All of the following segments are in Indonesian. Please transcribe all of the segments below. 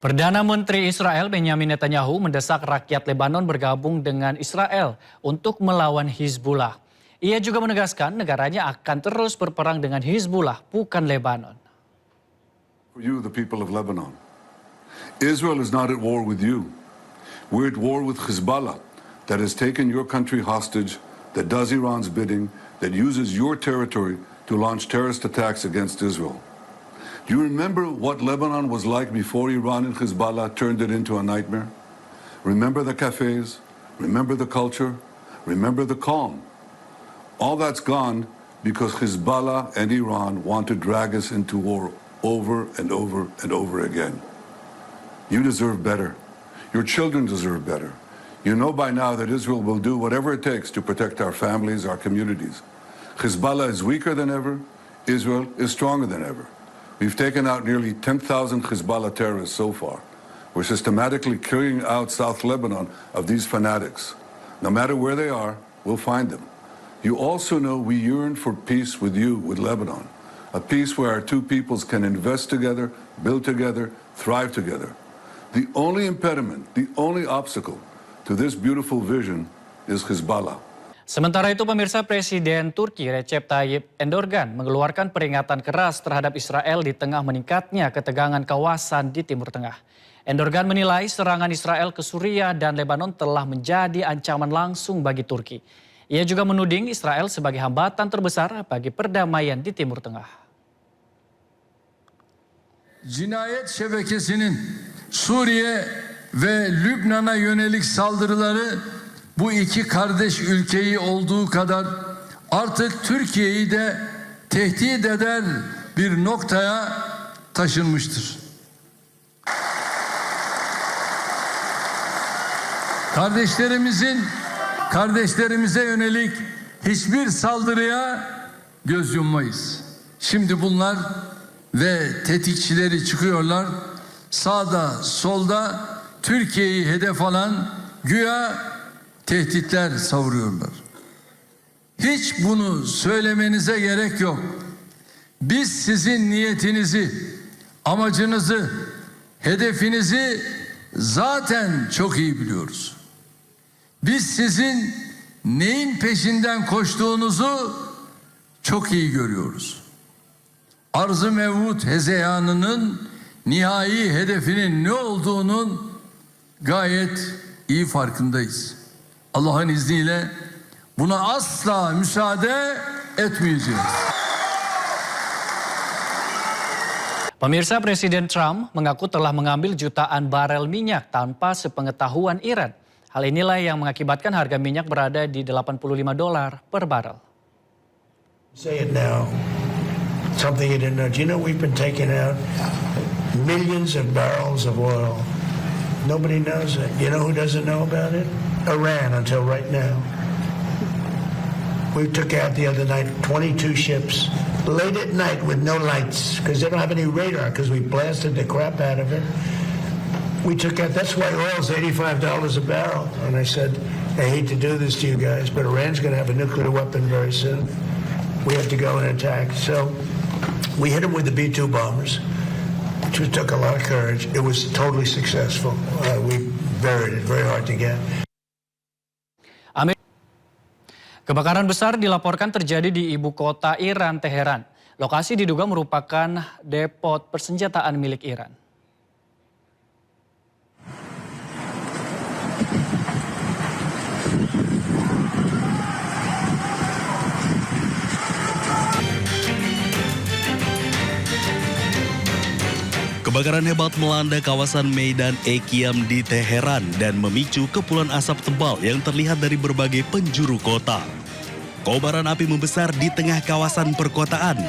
Perdana Menteri Israel Benyamin Netanyahu mendesak rakyat Lebanon bergabung dengan Israel untuk melawan Hizbullah. Ia juga menegaskan negaranya akan terus berperang dengan Hizbullah, bukan Lebanon. For you, the people of Lebanon, Israel is not at war with you. We're at war with Hezbollah that has taken your country hostage, that does Iran's bidding, that uses your territory to launch terrorist attacks against Israel. Do you remember what Lebanon was like before Iran and Hezbollah turned it into a nightmare? Remember the cafes? Remember the culture? Remember the calm? All that's gone because Hezbollah and Iran want to drag us into war over and over and over again. You deserve better. Your children deserve better. You know by now that Israel will do whatever it takes to protect our families, our communities. Hezbollah is weaker than ever. Israel is stronger than ever. We've taken out nearly 10,000 Hezbollah terrorists so far. We're systematically clearing out South Lebanon of these fanatics. No matter where they are, we'll find them. You also know we yearn for peace with you, with Lebanon. A peace where our two peoples can invest together, build together, thrive together. The only impediment, the only obstacle to this beautiful vision is Hezbollah. Sementara itu pemirsa, Presiden Turki Recep Tayyip Erdogan mengeluarkan peringatan keras terhadap Israel di tengah meningkatnya ketegangan kawasan di Timur Tengah. Erdogan menilai serangan Israel ke Suriah dan Lebanon telah menjadi ancaman langsung bagi Turki. Ia juga menuding Israel sebagai hambatan terbesar bagi perdamaian di Timur Tengah. Cinayet şebekesinin Suriye ve Lübnan'a yönelik saldırıları bu iki kardeş ülkeyi olduğu kadar artık Türkiye'yi de tehdit eder bir noktaya taşınmıştır. Kardeşlerimize yönelik hiçbir saldırıya göz yummayız. Şimdi bunlar ve tetikçileri çıkıyorlar. Sağda, solda Türkiye'yi hedef alan güya tehditler savuruyorlar. Hiç bunu söylemenize gerek yok. Biz sizin niyetinizi, amacınızı, hedefinizi zaten çok iyi biliyoruz. Biz sizin neyin peşinden koştuğunuzu çok iyi görüyoruz. Arz-ı mevut hezeyanının nihai hedefinin ne olduğunun gayet iyi farkındayız. Allah'ın izniyle buna asla müsaade etmeyeceğiz. Pemirsa, Presiden Trump mengaku telah mengambil jutaan barel minyak tanpa sepengetahuan Iran. Hal inilah yang mengakibatkan harga minyak berada di $85 per barel. Say it now. Something you didn't know. Do you know we've been taking out millions of barrels of oil? Nobody knows it. You know who doesn't know about it? Iran until right now. We took out the other night 22 ships late at night with no lights because they don't have any radar because we blasted the crap out of it. We took out, that's why oil's $85 a barrel. And I said, I hate to do this to you guys, but Iran's going to have a nuclear weapon very soon. We have to go and attack. So we hit them with the B-2 bombers, which took a lot of courage. It was totally successful. We buried it, very hard to get. Kebakaran besar dilaporkan terjadi di ibu kota Iran, Teheran. Lokasi diduga merupakan depot persenjataan milik Iran. Kebakaran hebat melanda kawasan Meidan Ekiam di Teheran dan memicu kepulan asap tebal yang terlihat dari berbagai penjuru kota. Kobaran api membesar di tengah kawasan perkotaan.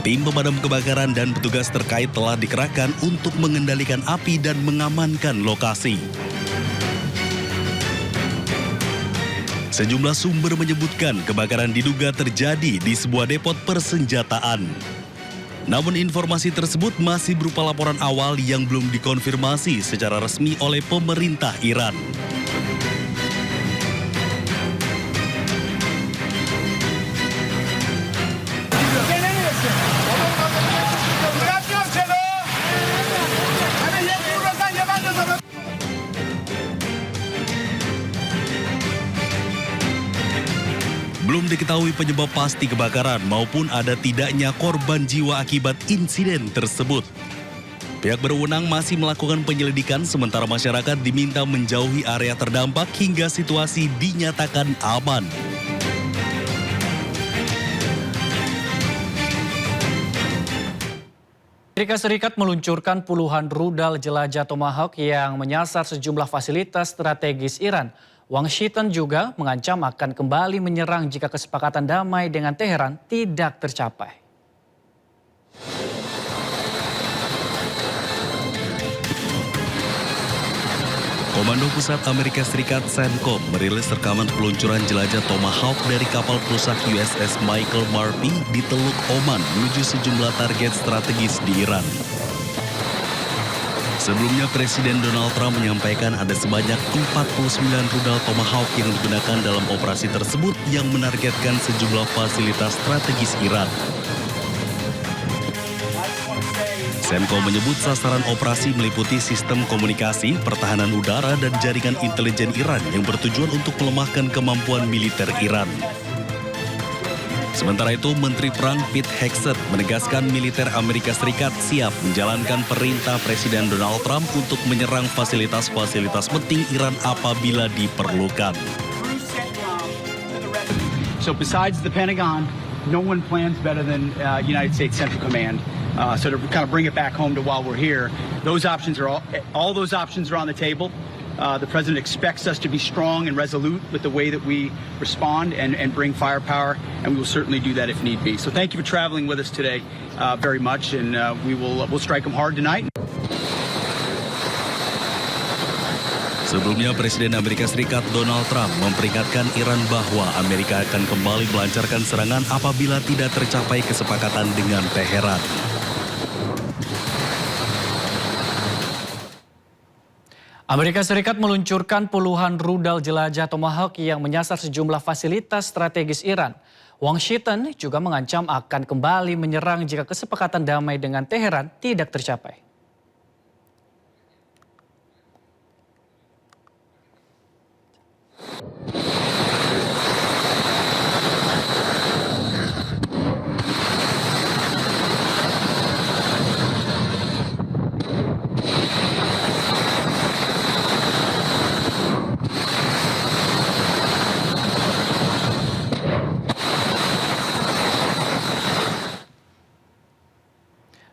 Tim pemadam kebakaran dan petugas terkait telah dikerahkan untuk mengendalikan api dan mengamankan lokasi. Sejumlah sumber menyebutkan kebakaran diduga terjadi di sebuah depot persenjataan. Namun informasi tersebut masih berupa laporan awal yang belum dikonfirmasi secara resmi oleh pemerintah Iran. Belum diketahui penyebab pasti kebakaran maupun ada tidaknya korban jiwa akibat insiden tersebut. Pihak berwenang masih melakukan penyelidikan sementara masyarakat diminta menjauhi area terdampak hingga situasi dinyatakan aman. Amerika Serikat meluncurkan puluhan rudal jelajah Tomahawk yang menyasar sejumlah fasilitas strategis Iran. Washington juga mengancam akan kembali menyerang jika kesepakatan damai dengan Teheran tidak tercapai. Komando Pusat Amerika Serikat CENTCOM merilis rekaman peluncuran jelajah Tomahawk dari kapal perusak USS Michael Murphy di Teluk Oman menuju sejumlah target strategis di Iran. Sebelumnya Presiden Donald Trump menyampaikan ada sebanyak 49 rudal Tomahawk yang digunakan dalam operasi tersebut yang menargetkan sejumlah fasilitas strategis Iran. CENTCOM menyebut sasaran operasi meliputi sistem komunikasi, pertahanan udara, dan jaringan intelijen Iran yang bertujuan untuk melemahkan kemampuan militer Iran. Sementara itu, Menteri Perang Pete Hegseth menegaskan militer Amerika Serikat siap menjalankan perintah Presiden Donald Trump untuk menyerang fasilitas-fasilitas penting Iran apabila diperlukan. So besides the Pentagon, no one plans better than United States Central Command. So to kind of bring it back home to while we're here, those options are all those options are on the table. The president expects us to be strong and resolute with the way that we respond and bring firepower, and we will certainly do that if need be. So thank you for traveling with us today very much, and we'll strike them hard tonight. Sebelumnya, Presiden Amerika Serikat Donald Trump memperingatkan Iran bahwa Amerika akan kembali melancarkan serangan apabila tidak tercapai kesepakatan dengan Teheran. Amerika Serikat meluncurkan puluhan rudal jelajah Tomahawk yang menyasar sejumlah fasilitas strategis Iran. Washington juga mengancam akan kembali menyerang jika kesepakatan damai dengan Teheran tidak tercapai.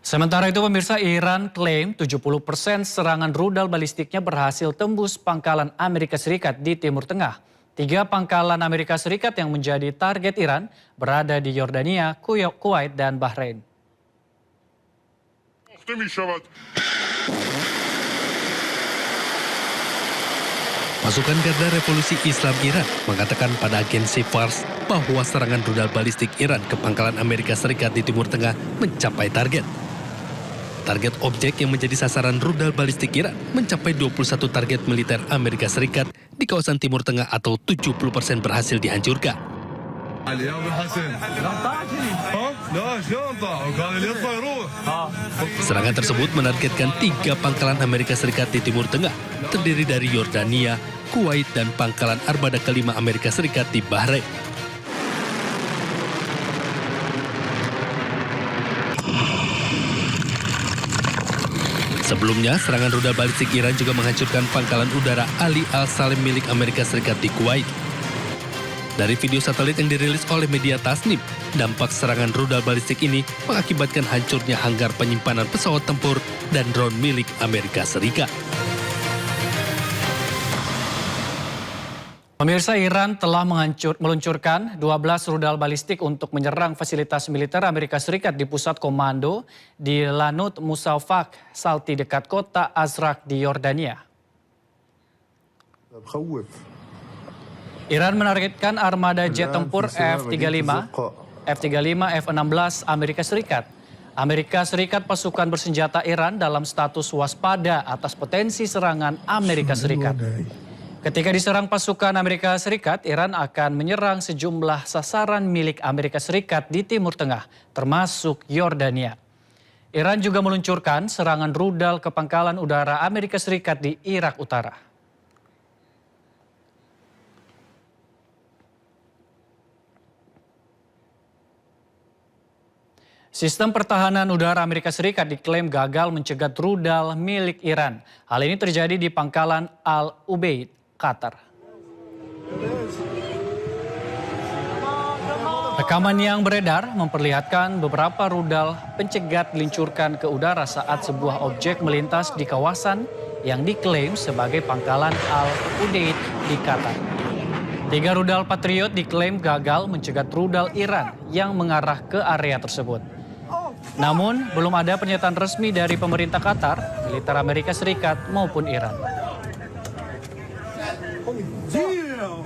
Sementara itu pemirsa, Iran klaim 70% serangan rudal balistiknya berhasil tembus pangkalan Amerika Serikat di Timur Tengah. 3 pangkalan Amerika Serikat yang menjadi target Iran berada di Yordania, Kuwait, dan Bahrain. Pasukan Garda Revolusi Islam Iran mengatakan pada agensi Fars bahwa serangan rudal balistik Iran ke pangkalan Amerika Serikat di Timur Tengah mencapai target. Target objek yang menjadi sasaran rudal balistik Iran mencapai 21 target militer Amerika Serikat di kawasan Timur Tengah atau 70% berhasil dihancurkan. Serangan tersebut menargetkan 3 pangkalan Amerika Serikat di Timur Tengah, terdiri dari Yordania, Kuwait, dan pangkalan armada kelima Amerika Serikat di Bahrain. Sebelumnya, serangan rudal balistik Iran juga menghancurkan pangkalan udara Ali Al-Salim milik Amerika Serikat di Kuwait. Dari video satelit yang dirilis oleh media Tasnim, dampak serangan rudal balistik ini mengakibatkan hancurnya hanggar penyimpanan pesawat tempur dan drone milik Amerika Serikat. Pemirsa, Iran telah meluncurkan 12 rudal balistik untuk menyerang fasilitas militer Amerika Serikat di pusat komando di Lanut Musawfaq, Salti dekat kota Azraq di Yordania. Iran menargetkan armada jet tempur F-35, F-16 Amerika Serikat. Amerika Serikat pasukan bersenjata Iran dalam status waspada atas potensi serangan Amerika Serikat. Ketika diserang pasukan Amerika Serikat, Iran akan menyerang sejumlah sasaran milik Amerika Serikat di Timur Tengah, termasuk Yordania. Iran juga meluncurkan serangan rudal ke pangkalan udara Amerika Serikat di Irak Utara. Sistem pertahanan udara Amerika Serikat diklaim gagal mencegat rudal milik Iran. Hal ini terjadi di pangkalan Al Ubaid, Qatar. Rekaman yang beredar memperlihatkan beberapa rudal pencegat diluncurkan ke udara saat sebuah objek melintas di kawasan yang diklaim sebagai pangkalan Al Ubaid di Qatar. 3 rudal Patriot diklaim gagal mencegat rudal Iran yang mengarah ke area tersebut. Namun, belum ada pernyataan resmi dari pemerintah Qatar, militer Amerika Serikat maupun Iran. Oh, damn!